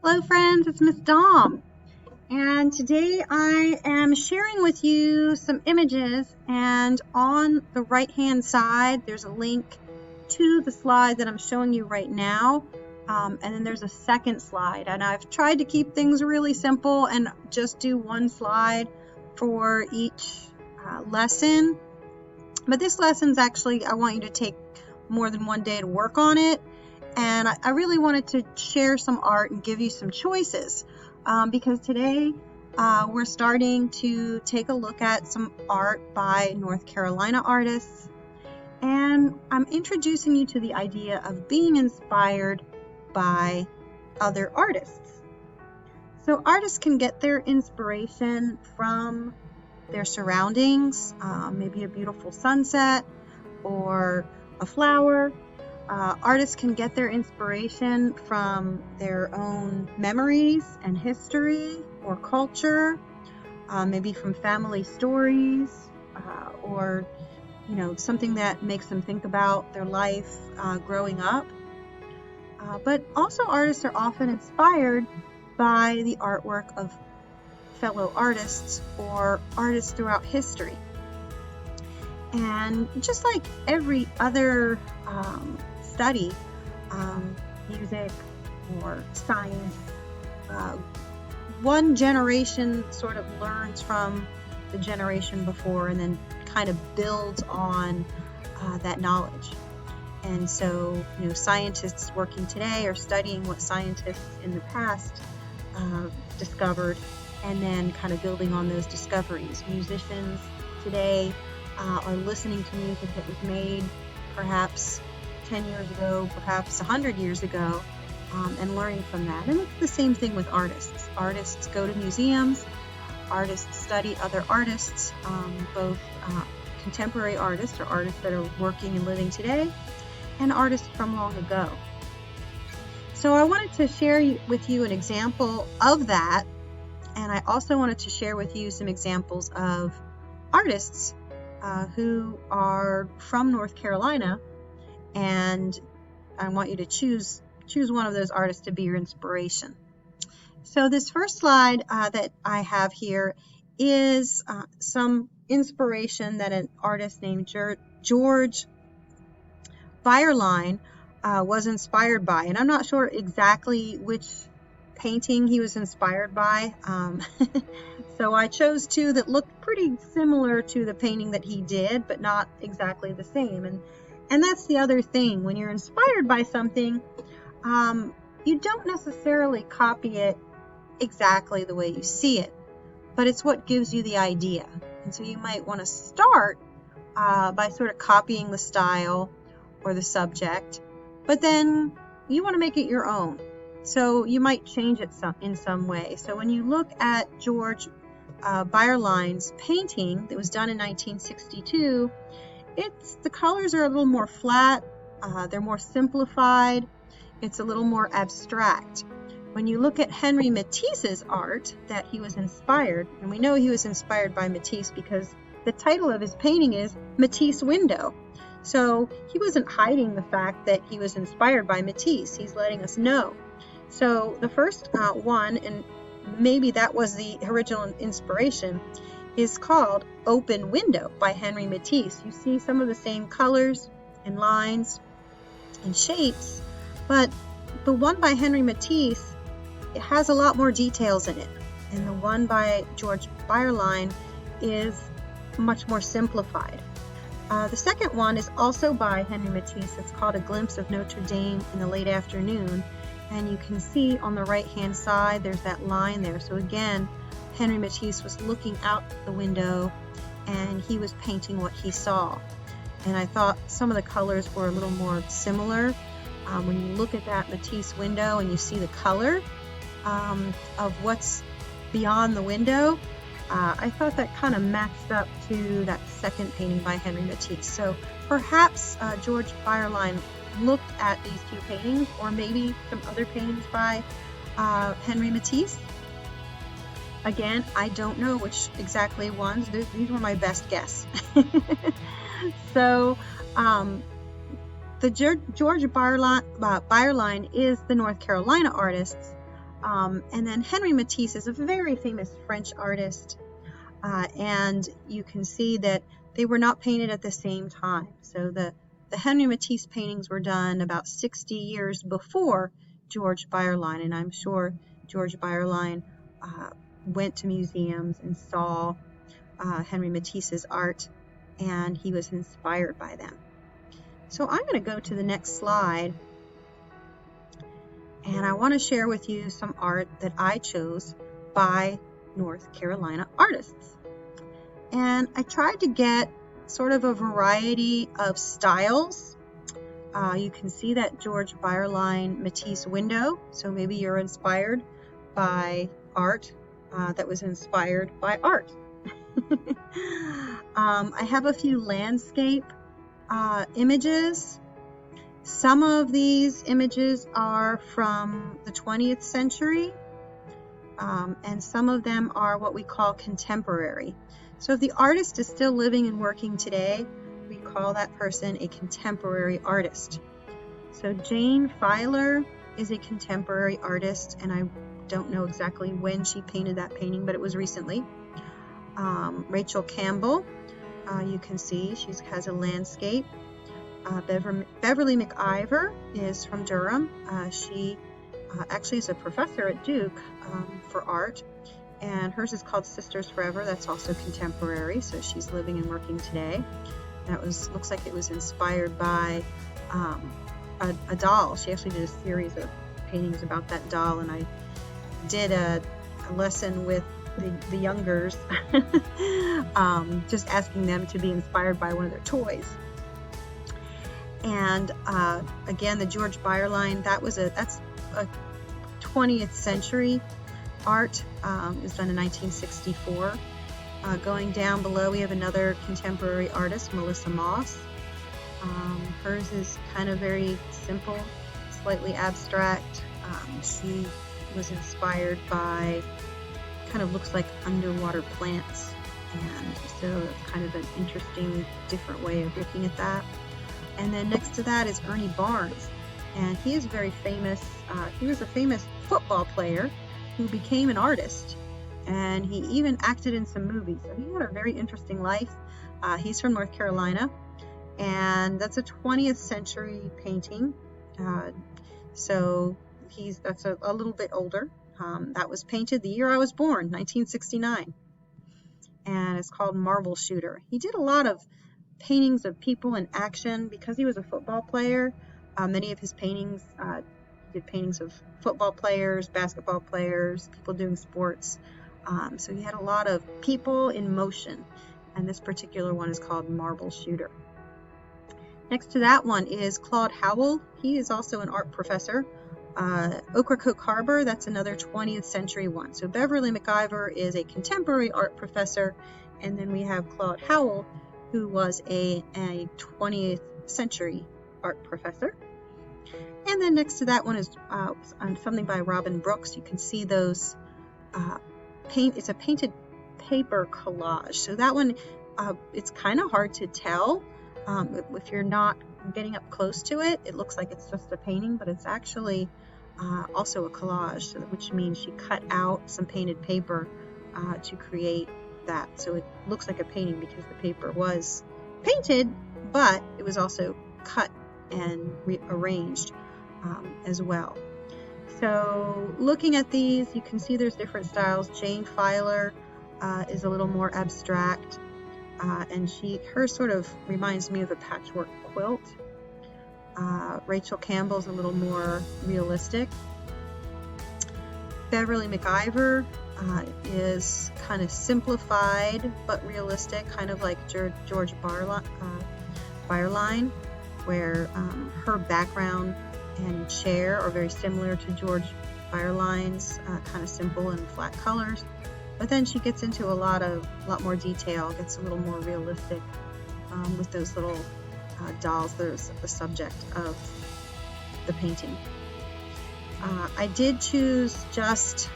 Hello friends, it's Miss Dom, and today I am sharing with you some images, and on the right hand side there's a link to the slide that I'm showing you right now, and then there's a second slide, and I've tried to keep things really simple and just do one slide for each lesson, but this lesson's actually, I want you to take more than one day to work on it. And I really wanted to share some art and give you some choices because today we're starting to take a look at some art by North Carolina artists, and I'm introducing you to the idea of being inspired by other artists. So artists can get their inspiration from their surroundings, maybe a beautiful sunset or a flower. Artists can get their inspiration from their own memories and history or culture, maybe from family stories, or something that makes them think about their life growing up. But also artists are often inspired by the artwork of fellow artists or artists throughout history. And just like every other study, music or science, one generation sort of learns from the generation before and then kind of builds on that knowledge. And so, scientists working today are studying what scientists in the past discovered and then kind of building on those discoveries. Musicians today are listening to music that was made perhaps 10 years ago, perhaps 100 years ago, and learning from that. And it's the same thing with artists. Artists go to museums, artists study other artists, both contemporary artists or artists that are working and living today, and artists from long ago. So I wanted to share with you an example of that, and I also wanted to share with you some examples of artists who are from North Carolina, and I want you to choose one of those artists to be your inspiration. So this first slide that I have here is some inspiration that an artist named George Byerline was inspired by, and I'm not sure exactly which painting he was inspired by. So I chose two that looked pretty similar to the painting that he did, but not exactly the same. And that's the other thing. When you're inspired by something, you don't necessarily copy it exactly the way you see it, but it's what gives you the idea. And so you might want to start by sort of copying the style or the subject, but then you want to make it your own. So you might change it in some way. So when you look at George Byerline's painting that was done in 1962, the colors are a little more flat, they're more simplified, it's a little more abstract. When you look at Henri Matisse's art that he was inspired, and we know he was inspired by Matisse because the title of his painting is Matisse Window. So he wasn't hiding the fact that he was inspired by Matisse, he's letting us know. So the first one, and maybe that was the original inspiration, is called Open Window by Henri Matisse. You see some of the same colors and lines and shapes, but the one by Henri Matisse, it has a lot more details in it, and the one by George Byerline is much more simplified. The second one is also by Henri Matisse. It's called A Glimpse of Notre Dame in the Late Afternoon, and you can see on the right hand side there's that line there. So again, Henri Matisse was looking out the window and he was painting what he saw. And I thought some of the colors were a little more similar. When you look at that Matisse window and you see the color of what's beyond the window, I thought that kind of matched up to that second painting by Henri Matisse. So perhaps George Byerline looked at these two paintings, or maybe some other paintings by Henri Matisse. Again, I don't know which exactly ones. These were my best guess. So the George Byerline is the North Carolina artist, And then Henri Matisse is a very famous French artist, and you can see that they were not painted at the same time. So the Henri Matisse paintings were done about 60 years before George Beierlein, and I'm sure George Beierlein went to museums and saw Henri Matisse's art, and he was inspired by them. So I'm going to go to the next slide, and I want to share with you some art that I chose by North Carolina artists. And I tried to get sort of a variety of styles. You can see that George Beierlein Matisse window, so maybe you're inspired by art that was inspired by art. I have a few landscape images. Some of these images are from the 20th century, and some of them are what we call contemporary. So if the artist is still living and working today, we call that person a contemporary artist. So Jane Filer is a contemporary artist, and I don't know exactly when she painted that painting, but it was recently. Rachel Campbell, you can see she has a landscape. Beverly McIver is from Durham. She actually is a professor at Duke for art, and hers is called Sisters Forever. That's also contemporary, so she's living and working today. That looks like it was inspired by a doll. She actually did a series of paintings about that doll, and I did a lesson with the youngers, just asking them to be inspired by one of their toys. And again, the George Beierlein, that's a 20th century art. It was done in 1964. Going down below, we have another contemporary artist, Melissa Moss. Hers is kind of very simple, slightly abstract. She was inspired by, kind of looks like underwater plants, and so it's kind of an interesting, different way of looking at that. And then next to that is Ernie Barnes, and he is very famous. He was a famous football player who became an artist, and he even acted in some movies. So he had a very interesting life. He's from North Carolina, and that's a 20th century painting. So that's a little bit older. That was painted the year I was born, 1969, and it's called Marble Shooter. He did a lot of paintings of people in action because he was a football player. Many of his paintings did paintings of football players, basketball players, people doing sports. So he had a lot of people in motion, and this particular one is called Marble Shooter. Next to that one is Claude Howell. He is also an art professor. Ocracoke Harbor, that's another 20th century one. So Beverly McIver is a contemporary art professor, and then we have Claude Howell, who was a 20th century art professor. And then next to that one is something by Robin Brooks. You can see those it's a painted paper collage. So that one, it's kind of hard to tell. If you're not getting up close to it, it looks like it's just a painting, but it's actually also a collage, which means she cut out some painted paper to create that. So it looks like a painting because the paper was painted, but it was also cut and rearranged as well. So looking at these, you can see there's different styles. Jane Filer is a little more abstract, and her sort of reminds me of a patchwork quilt. Rachel Campbell's a little more realistic. Beverly McIver is kind of simplified but realistic, kind of like George Beierlein, where her background and chair are very similar to George Beierlein's, kind of simple and flat colors. But then she gets into a lot more detail, gets a little more realistic with those little dolls. There's the subject of the painting. I did choose just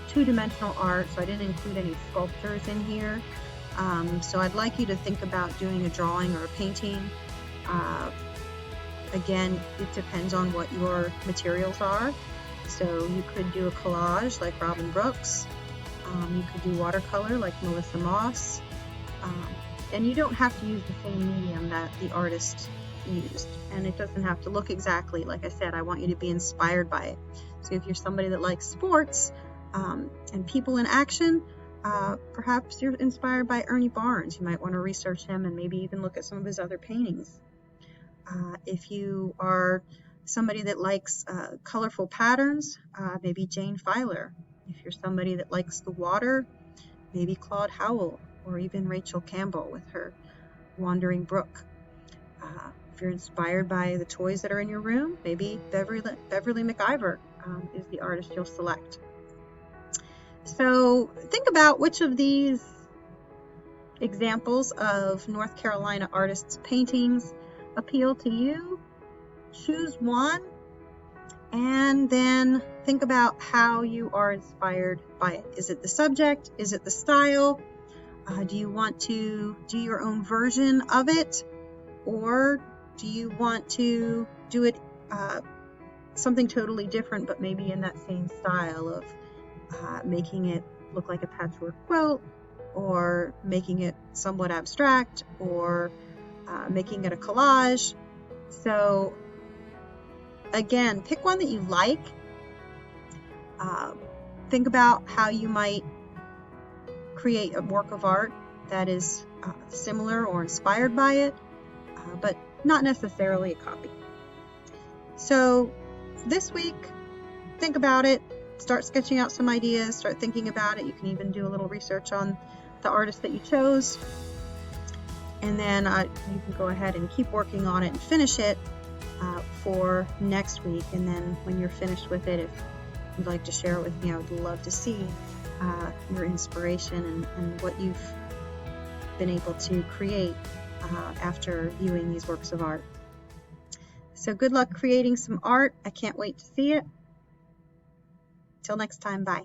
two-dimensional art, so I didn't include any sculptures in here. So I'd like you to think about doing a drawing or a painting. Again, it depends on what your materials are. So you could do a collage like Robin Brooks. You could do watercolor like Melissa Moss. And you don't have to use the same medium that the artist used. And it doesn't have to look exactly, like I said, I want you to be inspired by it. So if you're somebody that likes sports and people in action, perhaps you're inspired by Ernie Barnes. You might want to research him and maybe even look at some of his other paintings. If you are somebody that likes colorful patterns, maybe Jane Filer. If you're somebody that likes the water, maybe Claude Howell, or even Rachel Campbell with her Wandering Brook. If you're inspired by the toys that are in your room, maybe Beverly McIver is the artist you'll select. So think about which of these examples of North Carolina artists' paintings appeal to you. Choose one, and then think about how you are inspired by it. Is it the subject? Is it the style? Do you want to do your own version of it, or do you want to do it something totally different, but maybe in that same style of making it look like a patchwork quilt, or making it somewhat abstract, or making it a collage? So again, pick one that you like. Think about how you might create a work of art that is similar or inspired by it, but not necessarily a copy. So this week, think about it, start sketching out some ideas, start thinking about it. You can even do a little research on the artist that you chose, and then you can go ahead and keep working on it and finish it for next week. And then when you're finished with it, if you'd like to share it with me, I would love to see your inspiration and what you've been able to create after viewing these works of art. So good luck creating some art. I can't wait to see it. Till next time, bye.